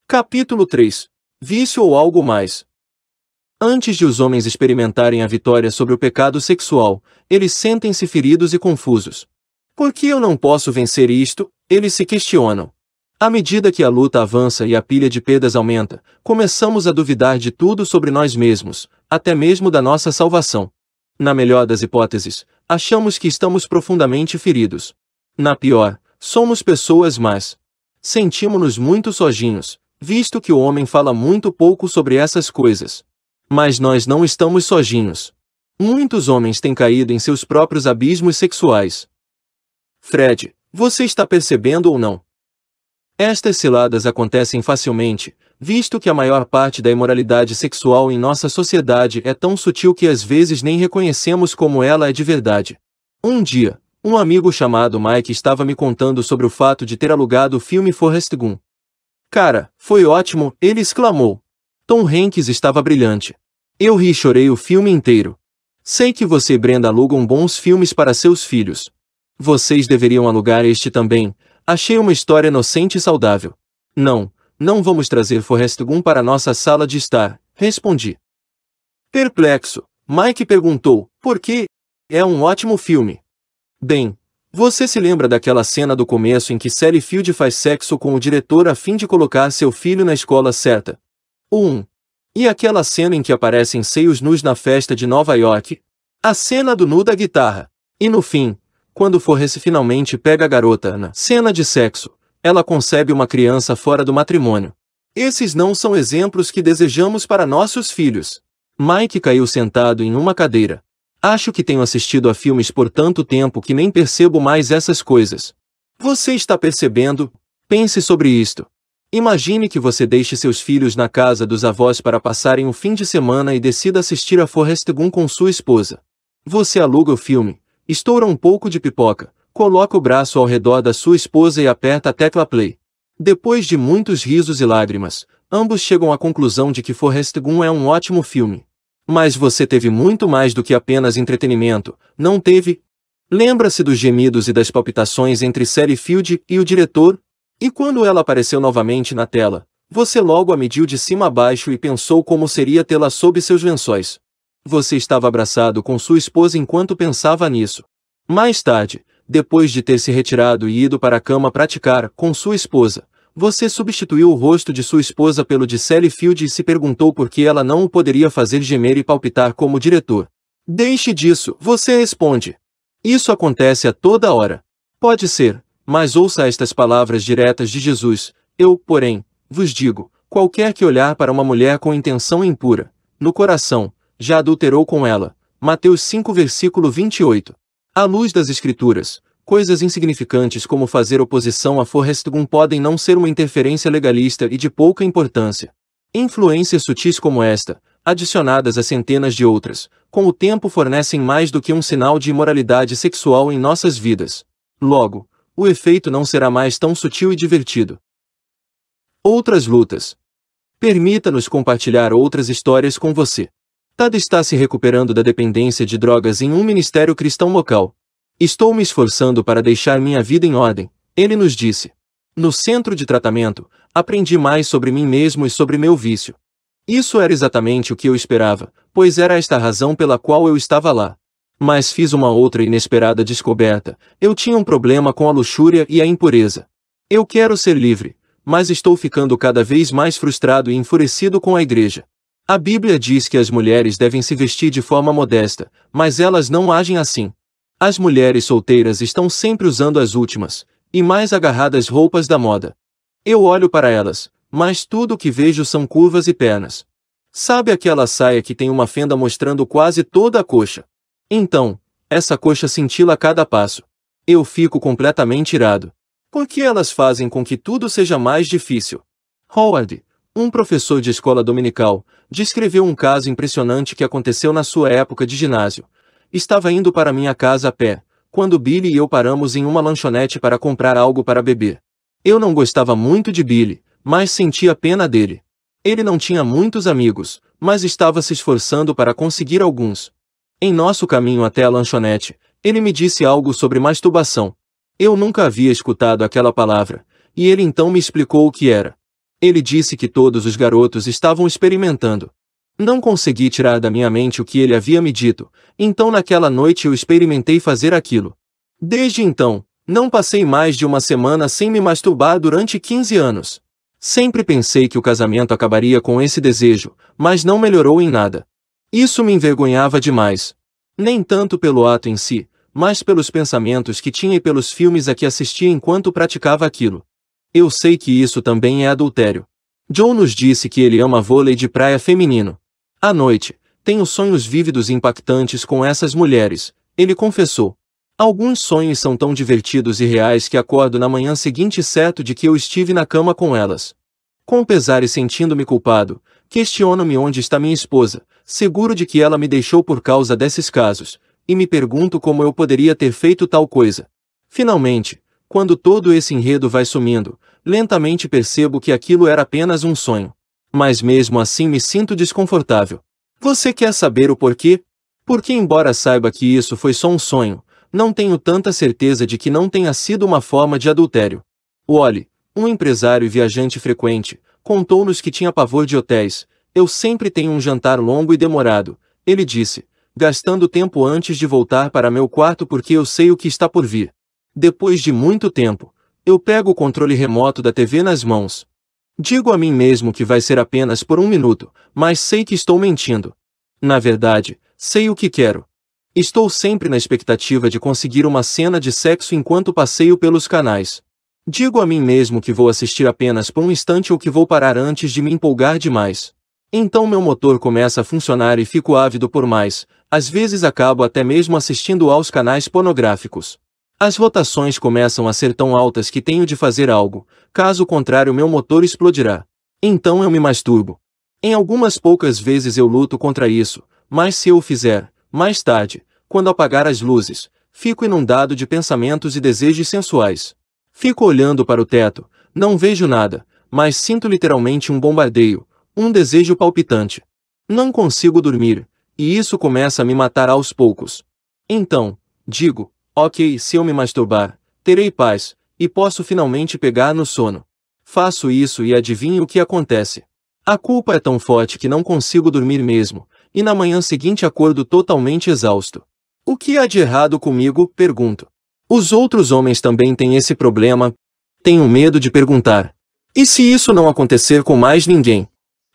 Capítulo 3. Vício ou algo mais. Antes de os homens experimentarem a vitória sobre o pecado sexual, eles sentem-se feridos e confusos. Por que eu não posso vencer isto? Eles se questionam. À medida que a luta avança e a pilha de perdas aumenta, começamos a duvidar de tudo sobre nós mesmos, até mesmo da nossa salvação. Na melhor das hipóteses, achamos que estamos profundamente feridos. Na pior, somos pessoas más. Sentimos-nos muito sozinhos, visto que o homem fala muito pouco sobre essas coisas. Mas nós não estamos sozinhos. Muitos homens têm caído em seus próprios abismos sexuais. Fred, você está percebendo ou não? Estas ciladas acontecem facilmente, visto que a maior parte da imoralidade sexual em nossa sociedade é tão sutil que às vezes nem reconhecemos como ela é de verdade. Um dia, um amigo chamado Mike estava me contando sobre o fato de ter alugado o filme Forrest Gump. Cara, foi ótimo, ele exclamou. Tom Hanks estava brilhante. Eu ri e chorei o filme inteiro. Sei que você e Brenda alugam bons filmes para seus filhos. Vocês deveriam alugar este também. Achei uma história inocente e saudável. Não vamos trazer Forrest Gump para nossa sala de estar, respondi. Perplexo, Mike perguntou, por quê? É um ótimo filme. Bem, você se lembra daquela cena do começo em que Sally Field faz sexo com o diretor a fim de colocar seu filho na escola certa? E aquela cena em que aparecem seios nus na festa de Nova York? A cena do nu da guitarra. E no fim, quando Forrest finalmente pega a garota na cena de sexo, ela concebe uma criança fora do matrimônio. Esses não são exemplos que desejamos para nossos filhos. Mike caiu sentado em uma cadeira. Acho que tenho assistido a filmes por tanto tempo que nem percebo mais essas coisas. Você está percebendo? Pense sobre isto. Imagine que você deixe seus filhos na casa dos avós para passarem o fim de semana e decida assistir a Forrest Gump com sua esposa. Você aluga o filme, estoura um pouco de pipoca, coloca o braço ao redor da sua esposa e aperta a tecla play. Depois de muitos risos e lágrimas, ambos chegam à conclusão de que Forrest Gump é um ótimo filme. Mas você teve muito mais do que apenas entretenimento, não teve? Lembra-se dos gemidos e das palpitações entre Sally Field e o diretor? E quando ela apareceu novamente na tela, você logo a mediu de cima a baixo e pensou como seria tê-la sob seus lençóis. Você estava abraçado com sua esposa enquanto pensava nisso. Mais tarde, depois de ter se retirado e ido para a cama praticar com sua esposa, você substituiu o rosto de sua esposa pelo de Sally Field e se perguntou por que ela não o poderia fazer gemer e palpitar como diretor. Deixe disso, você responde. Isso acontece a toda hora. Pode ser, mas ouça estas palavras diretas de Jesus. Eu, porém, vos digo, qualquer que olhar para uma mulher com intenção impura, no coração, já adulterou com ela. Mateus 5 versículo 28. À luz das Escrituras, coisas insignificantes como fazer oposição a Forrest Gump podem não ser uma interferência legalista e de pouca importância. Influências sutis como esta, adicionadas a centenas de outras, com o tempo fornecem mais do que um sinal de imoralidade sexual em nossas vidas. Logo, o efeito não será mais tão sutil e divertido. Outras lutas. Permita-nos compartilhar outras histórias com você. Tad está se recuperando da dependência de drogas em um ministério cristão local. Estou me esforçando para deixar minha vida em ordem, ele nos disse. No centro de tratamento, aprendi mais sobre mim mesmo e sobre meu vício. Isso era exatamente o que eu esperava, pois era esta a razão pela qual eu estava lá. Mas fiz uma outra inesperada descoberta. Eu tinha um problema com a luxúria e a impureza. Eu quero ser livre, mas estou ficando cada vez mais frustrado e enfurecido com a igreja. A Bíblia diz que as mulheres devem se vestir de forma modesta, mas elas não agem assim. As mulheres solteiras estão sempre usando as últimas, e mais agarradas roupas da moda. Eu olho para elas, mas tudo o que vejo são curvas e pernas. Sabe aquela saia que tem uma fenda mostrando quase toda a coxa? Então, essa coxa cintila a cada passo. Eu fico completamente irado. Por que elas fazem com que tudo seja mais difícil? Howard, um professor de escola dominical, descreveu um caso impressionante que aconteceu na sua época de ginásio. Estava indo para minha casa a pé, quando Billy e eu paramos em uma lanchonete para comprar algo para beber. Eu não gostava muito de Billy, mas sentia pena dele. Ele não tinha muitos amigos, mas estava se esforçando para conseguir alguns. Em nosso caminho até a lanchonete, ele me disse algo sobre masturbação. Eu nunca havia escutado aquela palavra, e ele então me explicou o que era. Ele disse que todos os garotos estavam experimentando. Não consegui tirar da minha mente o que ele havia me dito, então naquela noite eu experimentei fazer aquilo. Desde então, não passei mais de uma semana sem me masturbar durante 15 anos. Sempre pensei que o casamento acabaria com esse desejo, mas não melhorou em nada. Isso me envergonhava demais. Nem tanto pelo ato em si, mas pelos pensamentos que tinha e pelos filmes a que assistia enquanto praticava aquilo. Eu sei que isso também é adultério. John nos disse que ele ama vôlei de praia feminino. À noite, tenho sonhos vívidos e impactantes com essas mulheres, ele confessou. Alguns sonhos são tão divertidos e reais que acordo na manhã seguinte certo de que eu estive na cama com elas. Com pesar e sentindo-me culpado, questiono-me onde está minha esposa, seguro de que ela me deixou por causa desses casos, e me pergunto como eu poderia ter feito tal coisa. Finalmente, quando todo esse enredo vai sumindo, lentamente percebo que aquilo era apenas um sonho. Mas mesmo assim me sinto desconfortável. Você quer saber o porquê? Porque embora saiba que isso foi só um sonho, não tenho tanta certeza de que não tenha sido uma forma de adultério. Wally, um empresário e viajante frequente, contou-nos que tinha pavor de hotéis. Eu sempre tenho um jantar longo e demorado, ele disse, gastando tempo antes de voltar para meu quarto porque eu sei o que está por vir. Depois de muito tempo, eu pego o controle remoto da TV nas mãos. Digo a mim mesmo que vai ser apenas por um minuto, mas sei que estou mentindo. Na verdade, sei o que quero. Estou sempre na expectativa de conseguir uma cena de sexo enquanto passeio pelos canais. Digo a mim mesmo que vou assistir apenas por um instante ou que vou parar antes de me empolgar demais. Então meu motor começa a funcionar e fico ávido por mais, às vezes acabo até mesmo assistindo aos canais pornográficos. As rotações começam a ser tão altas que tenho de fazer algo, caso contrário meu motor explodirá. Então eu me masturbo. Em algumas poucas vezes eu luto contra isso, mas se eu o fizer, mais tarde, quando apagar as luzes, fico inundado de pensamentos e desejos sensuais. Fico olhando para o teto, não vejo nada, mas sinto literalmente um bombardeio, um desejo palpitante. Não consigo dormir, e isso começa a me matar aos poucos. Então, digo, ok, se eu me masturbar, terei paz, e posso finalmente pegar no sono. Faço isso e adivinho o que acontece. A culpa é tão forte que não consigo dormir mesmo, e na manhã seguinte acordo totalmente exausto. O que há de errado comigo? Pergunto. Os outros homens também têm esse problema? Tenho medo de perguntar. E se isso não acontecer com mais ninguém?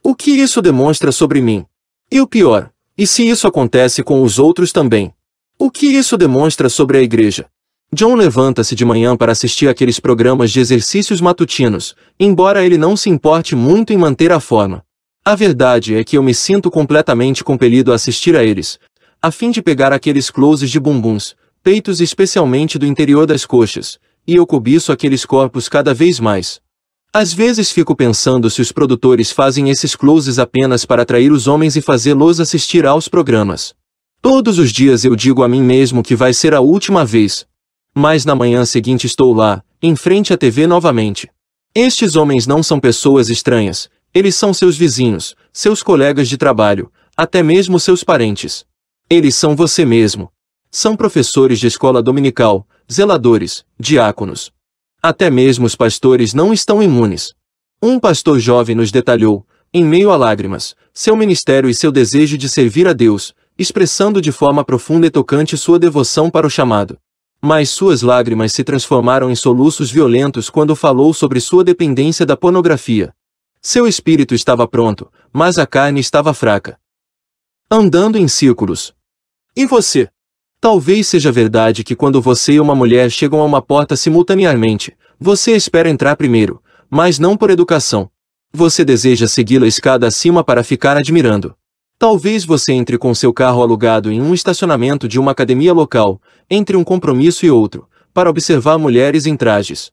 O que isso demonstra sobre mim? E o pior, e se isso acontece com os outros também? O que isso demonstra sobre a igreja? John levanta-se de manhã para assistir aqueles programas de exercícios matutinos, embora ele não se importe muito em manter a forma. A verdade é que eu me sinto completamente compelido a assistir a eles, a fim de pegar aqueles closes de bumbuns, peitos especialmente do interior das coxas, e eu cobiço aqueles corpos cada vez mais. Às vezes fico pensando se os produtores fazem esses closes apenas para atrair os homens e fazê-los assistir aos programas. Todos os dias eu digo a mim mesmo que vai ser a última vez. Mas na manhã seguinte estou lá, em frente à TV novamente. Estes homens não são pessoas estranhas, eles são seus vizinhos, seus colegas de trabalho, até mesmo seus parentes. Eles são você mesmo. São professores de escola dominical, zeladores, diáconos. Até mesmo os pastores não estão imunes. Um pastor jovem nos detalhou, em meio a lágrimas, seu ministério e seu desejo de servir a Deus, expressando de forma profunda e tocante sua devoção para o chamado. Mas suas lágrimas se transformaram em soluços violentos quando falou sobre sua dependência da pornografia. Seu espírito estava pronto, mas a carne estava fraca. Andando em círculos. E você? Talvez seja verdade que quando você e uma mulher chegam a uma porta simultaneamente, você espera entrar primeiro, mas não por educação. Você deseja segui-la escada acima para ficar admirando. Talvez você entre com seu carro alugado em um estacionamento de uma academia local, entre um compromisso e outro, para observar mulheres em trajes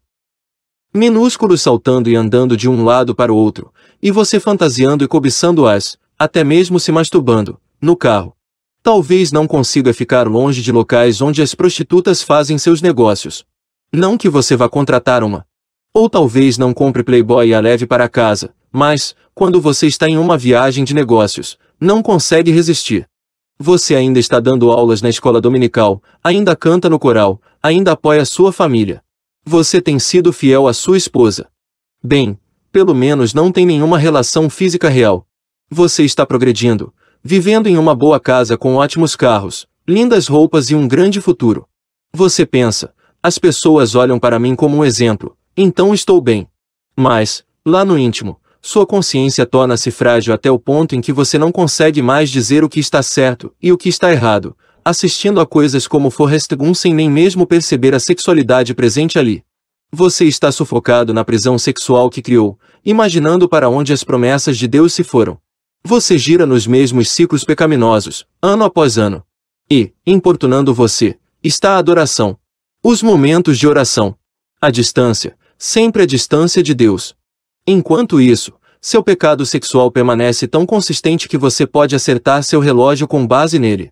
minúsculos saltando e andando de um lado para o outro, e você fantasiando e cobiçando-as, até mesmo se masturbando, no carro. Talvez não consiga ficar longe de locais onde as prostitutas fazem seus negócios. Não que você vá contratar uma. Ou talvez não compre Playboy e a leve para casa, mas, quando você está em uma viagem de negócios, não consegue resistir. Você ainda está dando aulas na escola dominical, ainda canta no coral, ainda apoia sua família. Você tem sido fiel à sua esposa. Bem, pelo menos não tem nenhuma relação física real. Você está progredindo, vivendo em uma boa casa com ótimos carros, lindas roupas e um grande futuro. Você pensa, as pessoas olham para mim como um exemplo, então estou bem. Mas, lá no íntimo, sua consciência torna-se frágil até o ponto em que você não consegue mais dizer o que está certo e o que está errado, assistindo a coisas como Forrest Gump sem nem mesmo perceber a sexualidade presente ali. Você está sufocado na prisão sexual que criou, imaginando para onde as promessas de Deus se foram. Você gira nos mesmos ciclos pecaminosos, ano após ano. E, importunando você, está a adoração. Os momentos de oração. A distância, sempre a distância de Deus. Enquanto isso, seu pecado sexual permanece tão consistente que você pode acertar seu relógio com base nele.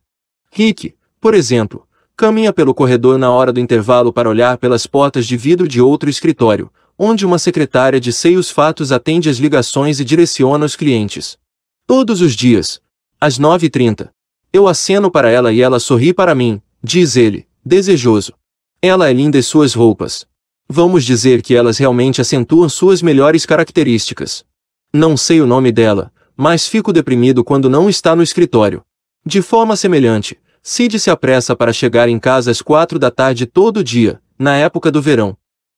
Rick, por exemplo, caminha pelo corredor na hora do intervalo para olhar pelas portas de vidro de outro escritório, onde uma secretária de seios fatos atende as ligações e direciona os clientes. Todos os dias, às 9h30. Eu aceno para ela e ela sorri para mim, diz ele, desejoso. Ela é linda e suas roupas. Vamos dizer que elas realmente acentuam suas melhores características. Não sei o nome dela, mas fico deprimido quando não está no escritório. De forma semelhante, Sid se apressa para chegar em casa às 4h todo dia, na época do verão.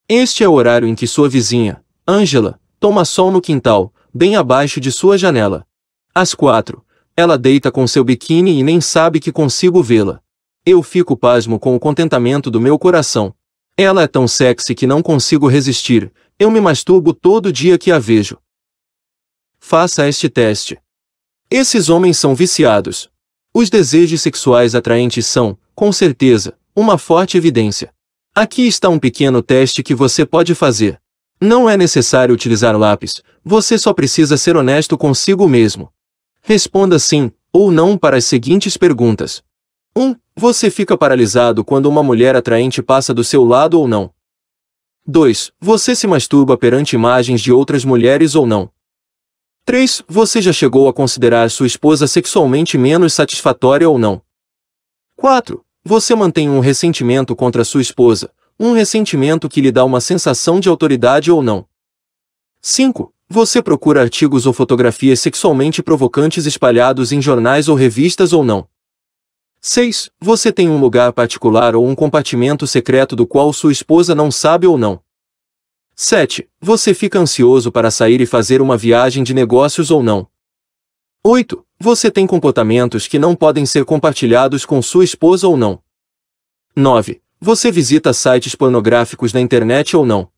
Este é o horário em que sua vizinha, Angela, toma sol no quintal, bem abaixo de sua janela. Às 4, ela deita com seu biquíni e nem sabe que consigo vê-la. Eu fico pasmo com o contentamento do meu coração. Ela é tão sexy que não consigo resistir, eu me masturbo todo dia que a vejo. Faça este teste. Esses homens são viciados. Os desejos sexuais atraentes são, com certeza, uma forte evidência. Aqui está um pequeno teste que você pode fazer. Não é necessário utilizar lápis, você só precisa ser honesto consigo mesmo. Responda sim ou não para as seguintes perguntas. 1. Você fica paralisado quando uma mulher atraente passa do seu lado ou não? 2. Você se masturba perante imagens de outras mulheres ou não? 3. Você já chegou a considerar sua esposa sexualmente menos satisfatória ou não? 4. Você mantém um ressentimento contra sua esposa, um ressentimento que lhe dá uma sensação de autoridade ou não? 5. Você procura artigos ou fotografias sexualmente provocantes espalhados em jornais ou revistas ou não? 6. Você tem um lugar particular ou um compartimento secreto do qual sua esposa não sabe ou não? 7. Você fica ansioso para sair e fazer uma viagem de negócios ou não? 8. Você tem comportamentos que não podem ser compartilhados com sua esposa ou não? 9. Você visita sites pornográficos na internet ou não?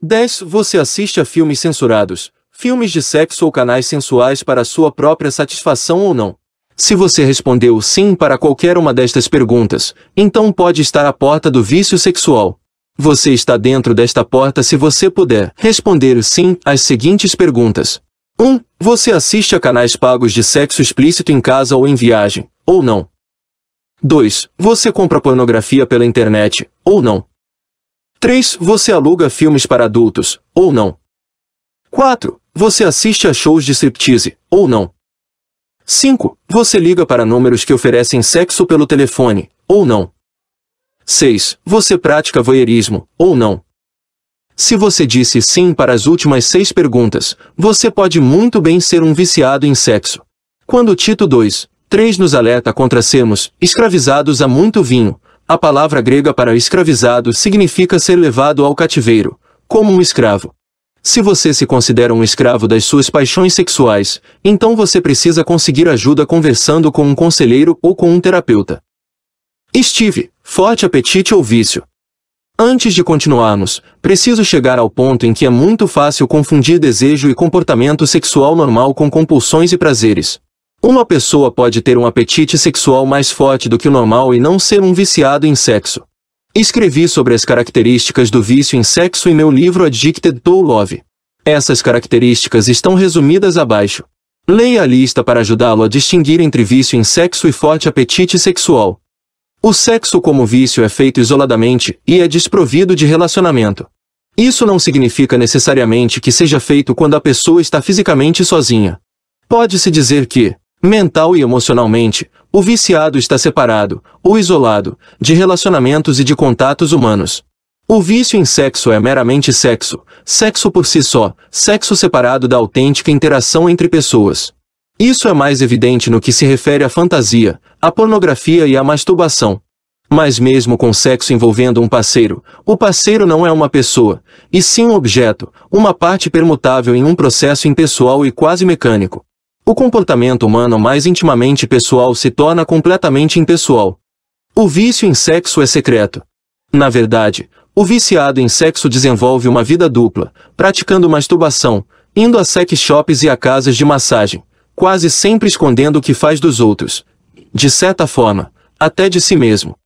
10. Você assiste a filmes censurados, filmes de sexo ou canais sensuais para sua própria satisfação ou não? Se você respondeu sim para qualquer uma destas perguntas, então pode estar à porta do vício sexual. Você está dentro desta porta se você puder responder sim às seguintes perguntas. 1. Você assiste a canais pagos de sexo explícito em casa ou em viagem, ou não? 2. Você compra pornografia pela internet, ou não? 3. Você aluga filmes para adultos, ou não? 4. Você assiste a shows de striptease, ou não? 5. Você liga para números que oferecem sexo pelo telefone, ou não? 6. Você pratica voyeurismo, ou não? Se você disse sim para as últimas 6 perguntas, você pode muito bem ser um viciado em sexo. Quando Tito 2:3 nos alerta contra sermos escravizados a muito vinho, a palavra grega para escravizado significa ser levado ao cativeiro, como um escravo. Se você se considera um escravo das suas paixões sexuais, então você precisa conseguir ajuda conversando com um conselheiro ou com um terapeuta. Steve, forte apetite ou vício? Antes de continuarmos, preciso chegar ao ponto em que é muito fácil confundir desejo e comportamento sexual normal com compulsões e prazeres. Uma pessoa pode ter um apetite sexual mais forte do que o normal e não ser um viciado em sexo. Escrevi sobre as características do vício em sexo em meu livro Addicted to Love. Essas características estão resumidas abaixo. Leia a lista para ajudá-lo a distinguir entre vício em sexo e forte apetite sexual. O sexo como vício é feito isoladamente e é desprovido de relacionamento. Isso não significa necessariamente que seja feito quando a pessoa está fisicamente sozinha. Pode-se dizer que, mental e emocionalmente, o viciado está separado, ou isolado, de relacionamentos e de contatos humanos. O vício em sexo é meramente sexo, sexo por si só, sexo separado da autêntica interação entre pessoas. Isso é mais evidente no que se refere à fantasia, à pornografia e à masturbação. Mas mesmo com sexo envolvendo um parceiro, o parceiro não é uma pessoa, e sim um objeto, uma parte permutável em um processo impessoal e quase mecânico. O comportamento humano mais intimamente pessoal se torna completamente impessoal. O vício em sexo é secreto. Na verdade, o viciado em sexo desenvolve uma vida dupla, praticando masturbação, indo a sex shops e a casas de massagem, quase sempre escondendo o que faz dos outros. De certa forma, até de si mesmo.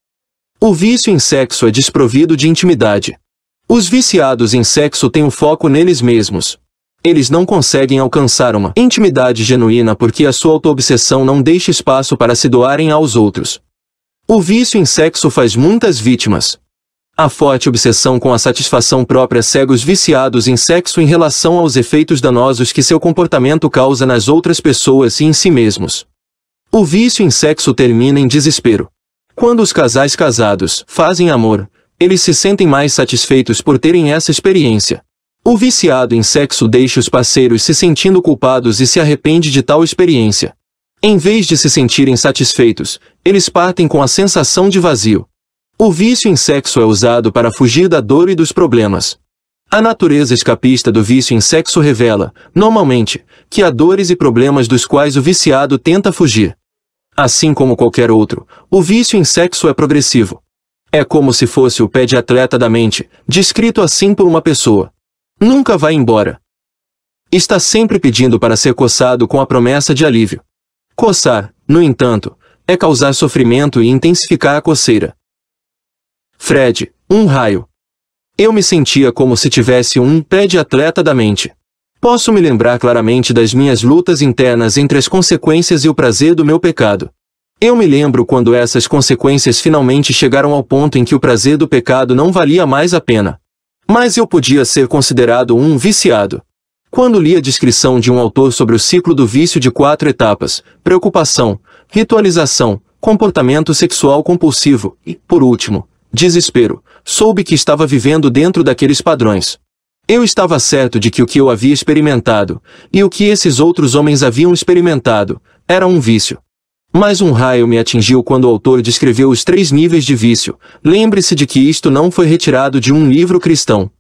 O vício em sexo é desprovido de intimidade. Os viciados em sexo têm o foco neles mesmos. Eles não conseguem alcançar uma intimidade genuína porque a sua autoobsessão não deixa espaço para se doarem aos outros. O vício em sexo faz muitas vítimas. A forte obsessão com a satisfação própria cega os viciados em sexo em relação aos efeitos danosos que seu comportamento causa nas outras pessoas e em si mesmos. O vício em sexo termina em desespero. Quando os casais casados fazem amor, eles se sentem mais satisfeitos por terem essa experiência. O viciado em sexo deixa os parceiros se sentindo culpados e se arrepende de tal experiência. Em vez de se sentirem satisfeitos, eles partem com a sensação de vazio. O vício em sexo é usado para fugir da dor e dos problemas. A natureza escapista do vício em sexo revela, normalmente, que há dores e problemas dos quais o viciado tenta fugir. Assim como qualquer outro, o vício em sexo é progressivo. É como se fosse o pé de atleta da mente, descrito assim por uma pessoa. Nunca vai embora. Está sempre pedindo para ser coçado com a promessa de alívio. Coçar, no entanto, é causar sofrimento e intensificar a coceira. Fred, um raio. Eu me sentia como se tivesse um pé de atleta da mente. Posso me lembrar claramente das minhas lutas internas entre as consequências e o prazer do meu pecado. Eu me lembro quando essas consequências finalmente chegaram ao ponto em que o prazer do pecado não valia mais a pena. Mas eu podia ser considerado um viciado. Quando li a descrição de um autor sobre o ciclo do vício de 4 etapas, preocupação, ritualização, comportamento sexual compulsivo e, por último, desespero, soube que estava vivendo dentro daqueles padrões. Eu estava certo de que o que eu havia experimentado, e o que esses outros homens haviam experimentado, era um vício. Mas um raio me atingiu quando o autor descreveu os 3 níveis de vício. Lembre-se de que isto não foi retirado de um livro cristão.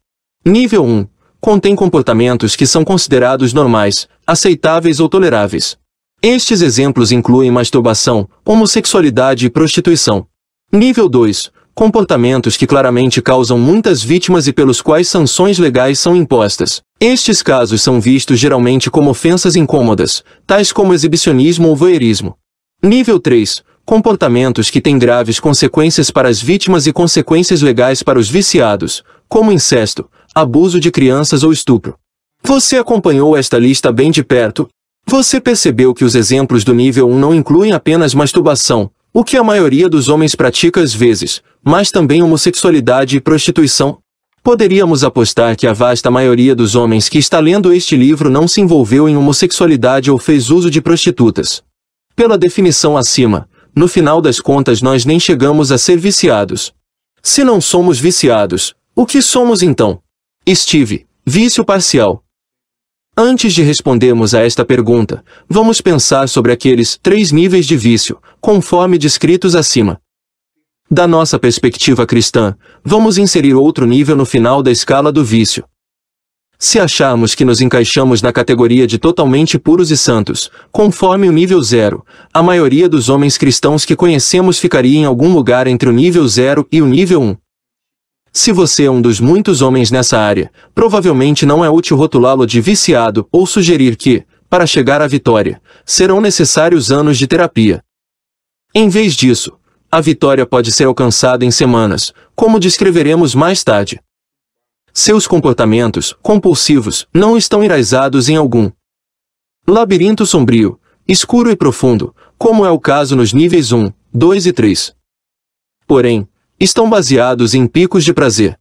Nível 1. Contém comportamentos que são considerados normais, aceitáveis ou toleráveis. Estes exemplos incluem masturbação, homossexualidade e prostituição. Nível 2. Comportamentos que claramente causam muitas vítimas e pelos quais sanções legais são impostas. Estes casos são vistos geralmente como ofensas incômodas, tais como exibicionismo ou voyeurismo. Nível 3. Comportamentos que têm graves consequências para as vítimas e consequências legais para os viciados, como incesto, abuso de crianças ou estupro. Você acompanhou esta lista bem de perto? Você percebeu que os exemplos do nível 1 não incluem apenas masturbação, o que a maioria dos homens pratica às vezes, mas também homossexualidade e prostituição? Poderíamos apostar que a vasta maioria dos homens que está lendo este livro não se envolveu em homossexualidade ou fez uso de prostitutas. Pela definição acima, no final das contas nós nem chegamos a ser viciados. Se não somos viciados, o que somos então? Steve, vício parcial. Antes de respondermos a esta pergunta, vamos pensar sobre aqueles 3 níveis de vício, conforme descritos acima. Da nossa perspectiva cristã, vamos inserir outro nível no final da escala do vício. Se acharmos que nos encaixamos na categoria de totalmente puros e santos, conforme o nível 0, a maioria dos homens cristãos que conhecemos ficaria em algum lugar entre o nível 0 e o nível 1. Se você é um dos muitos homens nessa área, provavelmente não é útil rotulá-lo de viciado ou sugerir que, para chegar à vitória, serão necessários anos de terapia. Em vez disso, a vitória pode ser alcançada em semanas, como descreveremos mais tarde. Seus comportamentos compulsivos não estão enraizados em algum labirinto sombrio, escuro e profundo, como é o caso nos níveis 1, 2 e 3. Porém, estão baseados em picos de prazer.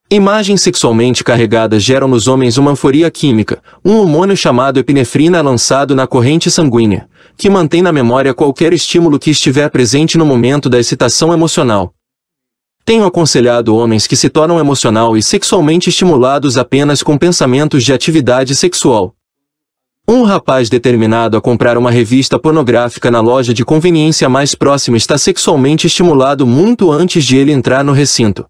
Imagens sexualmente carregadas geram nos homens uma euforia química, um hormônio chamado epinefrina é lançado na corrente sanguínea, que mantém na memória qualquer estímulo que estiver presente no momento da excitação emocional. Tenho aconselhado homens que se tornam emocional e sexualmente estimulados apenas com pensamentos de atividade sexual. Um rapaz determinado a comprar uma revista pornográfica na loja de conveniência mais próxima está sexualmente estimulado muito antes de ele entrar no recinto.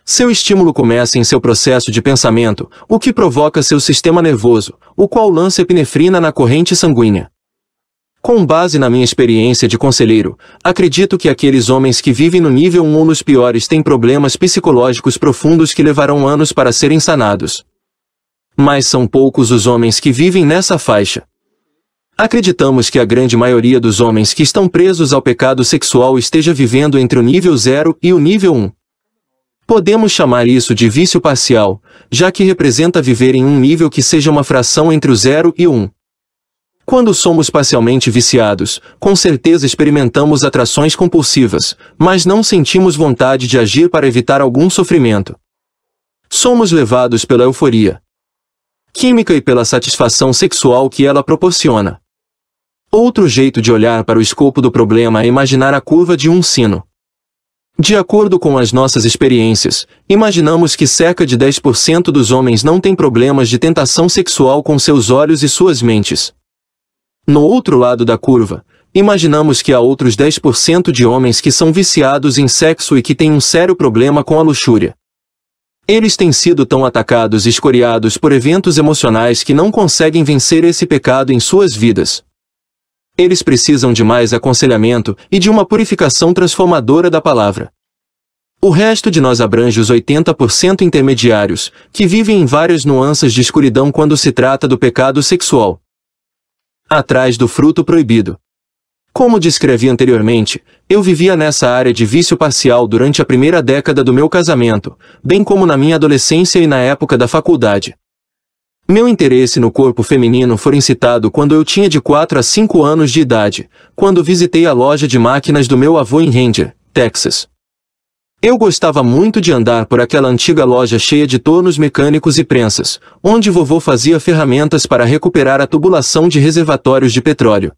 Seu estímulo começa em seu processo de pensamento, o que provoca seu sistema nervoso, o qual lança epinefrina na corrente sanguínea. Com base na minha experiência de conselheiro, acredito que aqueles homens que vivem no nível 1 ou nos piores têm problemas psicológicos profundos que levarão anos para serem sanados. Mas são poucos os homens que vivem nessa faixa. Acreditamos que a grande maioria dos homens que estão presos ao pecado sexual esteja vivendo entre o nível 0 e o nível 1. Podemos chamar isso de vício parcial, já que representa viver em um nível que seja uma fração entre o 0 e o 1. Quando somos parcialmente viciados, com certeza experimentamos atrações compulsivas, mas não sentimos vontade de agir para evitar algum sofrimento. Somos levados pela euforia química e pela satisfação sexual que ela proporciona. Outro jeito de olhar para o escopo do problema é imaginar a curva de um sino. De acordo com as nossas experiências, imaginamos que cerca de 10% dos homens não têm problemas de tentação sexual com seus olhos e suas mentes. No outro lado da curva, imaginamos que há outros 10% de homens que são viciados em sexo e que têm um sério problema com a luxúria. Eles têm sido tão atacados e escoriados por eventos emocionais que não conseguem vencer esse pecado em suas vidas. Eles precisam de mais aconselhamento e de uma purificação transformadora da palavra. O resto de nós abrange os 80% intermediários, que vivem em várias nuances de escuridão quando se trata do pecado sexual. Atrás do fruto proibido. Como descrevi anteriormente, eu vivia nessa área de vício parcial durante a primeira década do meu casamento, bem como na minha adolescência e na época da faculdade. Meu interesse no corpo feminino foi incitado quando eu tinha de 4 a 5 anos de idade, quando visitei a loja de máquinas do meu avô em Ranger, Texas. Eu gostava muito de andar por aquela antiga loja cheia de tornos mecânicos e prensas, onde vovô fazia ferramentas para recuperar a tubulação de reservatórios de petróleo.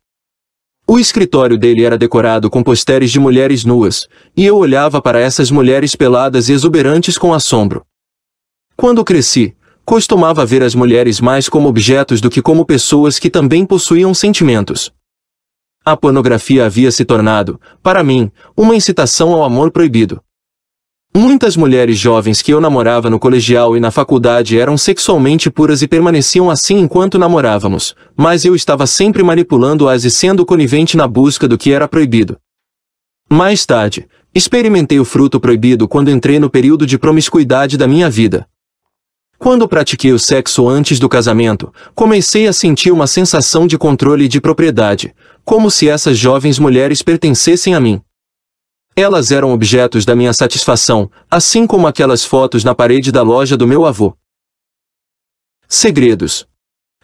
O escritório dele era decorado com posteres de mulheres nuas, e eu olhava para essas mulheres peladas e exuberantes com assombro. Quando cresci, costumava ver as mulheres mais como objetos do que como pessoas que também possuíam sentimentos. A pornografia havia se tornado, para mim, uma incitação ao amor proibido. Muitas mulheres jovens que eu namorava no colegial e na faculdade eram sexualmente puras e permaneciam assim enquanto namorávamos, mas eu estava sempre manipulando-as e sendo conivente na busca do que era proibido. Mais tarde, experimentei o fruto proibido quando entrei no período de promiscuidade da minha vida. Quando pratiquei o sexo antes do casamento, comecei a sentir uma sensação de controle e de propriedade, como se essas jovens mulheres pertencessem a mim. Elas eram objetos da minha satisfação, assim como aquelas fotos na parede da loja do meu avô. Segredos.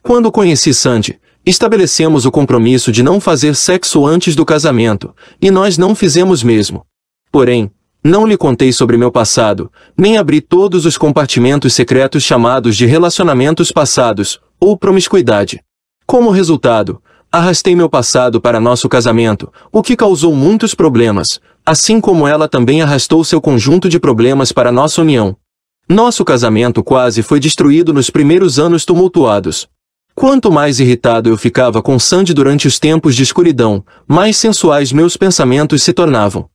Quando conheci Sandy, estabelecemos o compromisso de não fazer sexo antes do casamento, e nós não fizemos mesmo. Porém, não lhe contei sobre meu passado, nem abri todos os compartimentos secretos chamados de relacionamentos passados, ou promiscuidade. Como resultado, arrastei meu passado para nosso casamento, o que causou muitos problemas, assim como ela também arrastou seu conjunto de problemas para nossa união. Nosso casamento quase foi destruído nos primeiros anos tumultuados. Quanto mais irritado eu ficava com Sandy durante os tempos de escuridão, mais sensuais meus pensamentos se tornavam.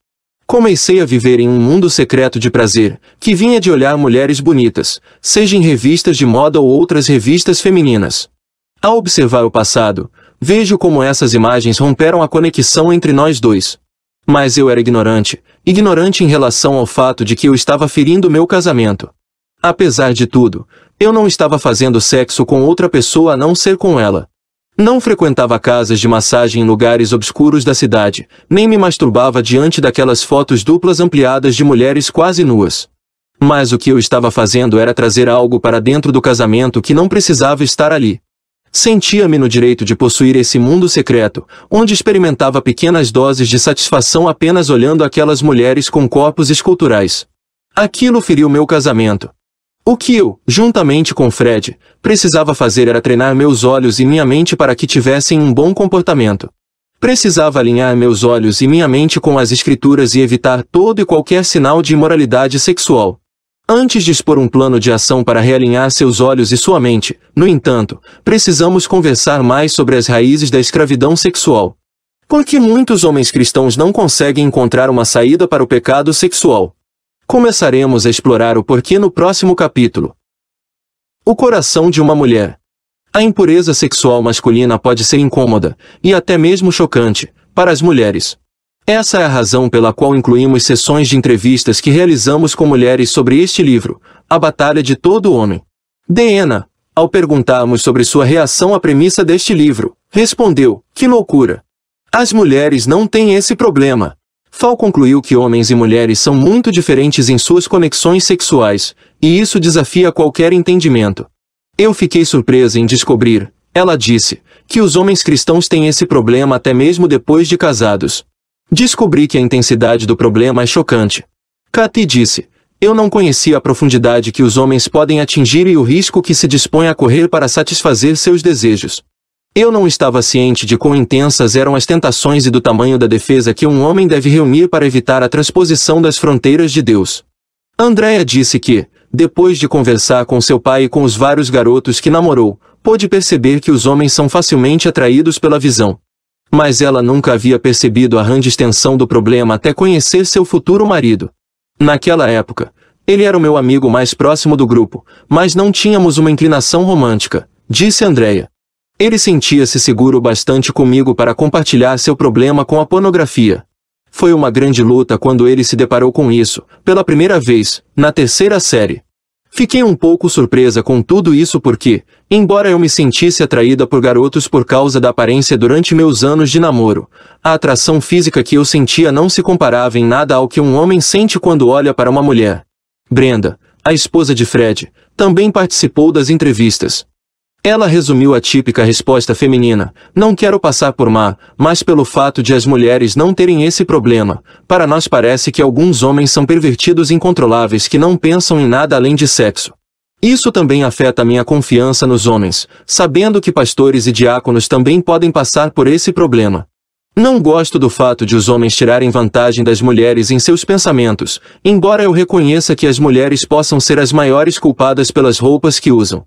Comecei a viver em um mundo secreto de prazer, que vinha de olhar mulheres bonitas, seja em revistas de moda ou outras revistas femininas. Ao observar o passado, vejo como essas imagens romperam a conexão entre nós dois. Mas eu era ignorante em relação ao fato de que eu estava ferindo meu casamento. Apesar de tudo, eu não estava fazendo sexo com outra pessoa a não ser com ela. Não frequentava casas de massagem em lugares obscuros da cidade, nem me masturbava diante daquelas fotos duplas ampliadas de mulheres quase nuas. Mas o que eu estava fazendo era trazer algo para dentro do casamento que não precisava estar ali. Sentia-me no direito de possuir esse mundo secreto, onde experimentava pequenas doses de satisfação apenas olhando aquelas mulheres com corpos esculturais. Aquilo feriu meu casamento. O que eu, juntamente com Fred, precisava fazer era treinar meus olhos e minha mente para que tivessem um bom comportamento. Precisava alinhar meus olhos e minha mente com as Escrituras e evitar todo e qualquer sinal de imoralidade sexual. Antes de expor um plano de ação para realinhar seus olhos e sua mente, no entanto, precisamos conversar mais sobre as raízes da escravidão sexual. Por que muitos homens cristãos não conseguem encontrar uma saída para o pecado sexual? Começaremos a explorar o porquê no próximo capítulo. O coração de uma mulher. A impureza sexual masculina pode ser incômoda, e até mesmo chocante, para as mulheres. Essa é a razão pela qual incluímos sessões de entrevistas que realizamos com mulheres sobre este livro, A Batalha de Todo Homem. Deanna, ao perguntarmos sobre sua reação à premissa deste livro, respondeu: "Que loucura! As mulheres não têm esse problema." Fal concluiu que homens e mulheres são muito diferentes em suas conexões sexuais, e isso desafia qualquer entendimento. Eu fiquei surpresa em descobrir, ela disse, que os homens cristãos têm esse problema até mesmo depois de casados. Descobri que a intensidade do problema é chocante. Kathy disse: "Eu não conhecia a profundidade que os homens podem atingir e o risco que se dispõe a correr para satisfazer seus desejos. Eu não estava ciente de quão intensas eram as tentações e do tamanho da defesa que um homem deve reunir para evitar a transposição das fronteiras de Deus." Andrea disse que, depois de conversar com seu pai e com os vários garotos que namorou, pôde perceber que os homens são facilmente atraídos pela visão. Mas ela nunca havia percebido a grande extensão do problema até conhecer seu futuro marido. Naquela época, ele era o meu amigo mais próximo do grupo, mas não tínhamos uma inclinação romântica, disse Andrea. Ele sentia-se seguro bastante comigo para compartilhar seu problema com a pornografia. Foi uma grande luta quando ele se deparou com isso, pela primeira vez, na terceira série. Fiquei um pouco surpresa com tudo isso porque, embora eu me sentisse atraída por garotos por causa da aparência durante meus anos de namoro, a atração física que eu sentia não se comparava em nada ao que um homem sente quando olha para uma mulher. Brenda, a esposa de Fred, também participou das entrevistas. Ela resumiu a típica resposta feminina: "Não quero passar por má, mas pelo fato de as mulheres não terem esse problema, para nós parece que alguns homens são pervertidos incontroláveis que não pensam em nada além de sexo. Isso também afeta minha confiança nos homens, sabendo que pastores e diáconos também podem passar por esse problema. Não gosto do fato de os homens tirarem vantagem das mulheres em seus pensamentos, embora eu reconheça que as mulheres possam ser as maiores culpadas pelas roupas que usam.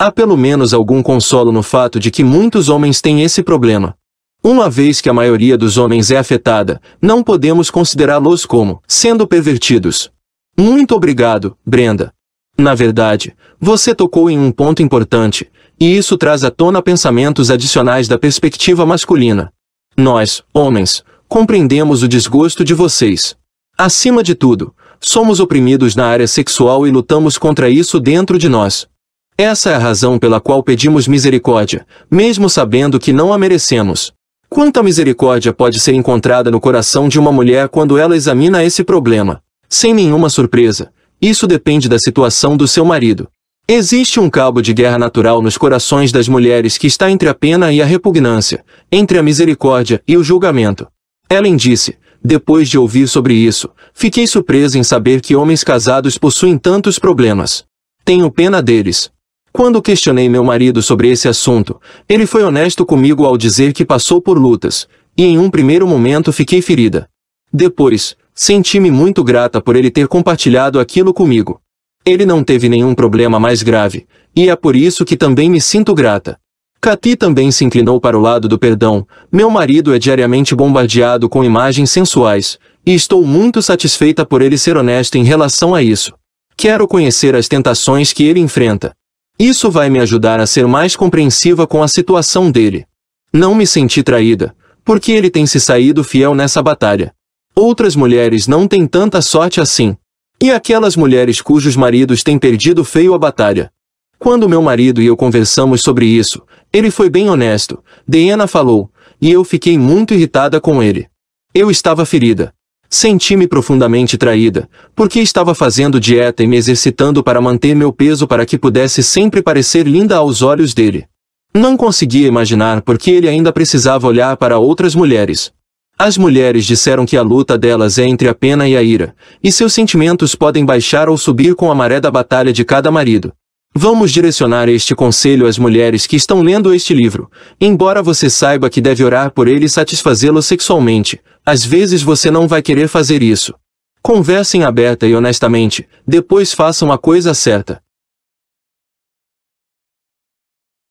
Há pelo menos algum consolo no fato de que muitos homens têm esse problema. Uma vez que a maioria dos homens é afetada, não podemos considerá-los como sendo pervertidos." Muito obrigado, Brenda. Na verdade, você tocou em um ponto importante, e isso traz à tona pensamentos adicionais da perspectiva masculina. Nós, homens, compreendemos o desgosto de vocês. Acima de tudo, somos oprimidos na área sexual e lutamos contra isso dentro de nós. Essa é a razão pela qual pedimos misericórdia, mesmo sabendo que não a merecemos. Quanta misericórdia pode ser encontrada no coração de uma mulher quando ela examina esse problema? Sem nenhuma surpresa, isso depende da situação do seu marido. Existe um cabo de guerra natural nos corações das mulheres que está entre a pena e a repugnância, entre a misericórdia e o julgamento. Ellen disse: "Depois de ouvir sobre isso, fiquei surpresa em saber que homens casados possuem tantos problemas. Tenho pena deles." Quando questionei meu marido sobre esse assunto, ele foi honesto comigo ao dizer que passou por lutas, e em um primeiro momento fiquei ferida. Depois, senti-me muito grata por ele ter compartilhado aquilo comigo. Ele não teve nenhum problema mais grave, e é por isso que também me sinto grata. Kathy também se inclinou para o lado do perdão. Meu marido é diariamente bombardeado com imagens sensuais, e estou muito satisfeita por ele ser honesto em relação a isso. Quero conhecer as tentações que ele enfrenta. Isso vai me ajudar a ser mais compreensiva com a situação dele. Não me senti traída, porque ele tem se saído fiel nessa batalha. Outras mulheres não têm tanta sorte assim. E aquelas mulheres cujos maridos têm perdido feio a batalha. Quando meu marido e eu conversamos sobre isso, ele foi bem honesto, Deanna falou, e eu fiquei muito irritada com ele. Eu estava ferida. Senti-me profundamente traída, porque estava fazendo dieta e me exercitando para manter meu peso para que pudesse sempre parecer linda aos olhos dele. Não conseguia imaginar por que ele ainda precisava olhar para outras mulheres. As mulheres disseram que a luta delas é entre a pena e a ira, e seus sentimentos podem baixar ou subir com a maré da batalha de cada marido. Vamos direcionar este conselho às mulheres que estão lendo este livro. Embora você saiba que deve orar por ele e satisfazê-lo sexualmente, às vezes você não vai querer fazer isso. Conversem aberta e honestamente, depois façam a coisa certa.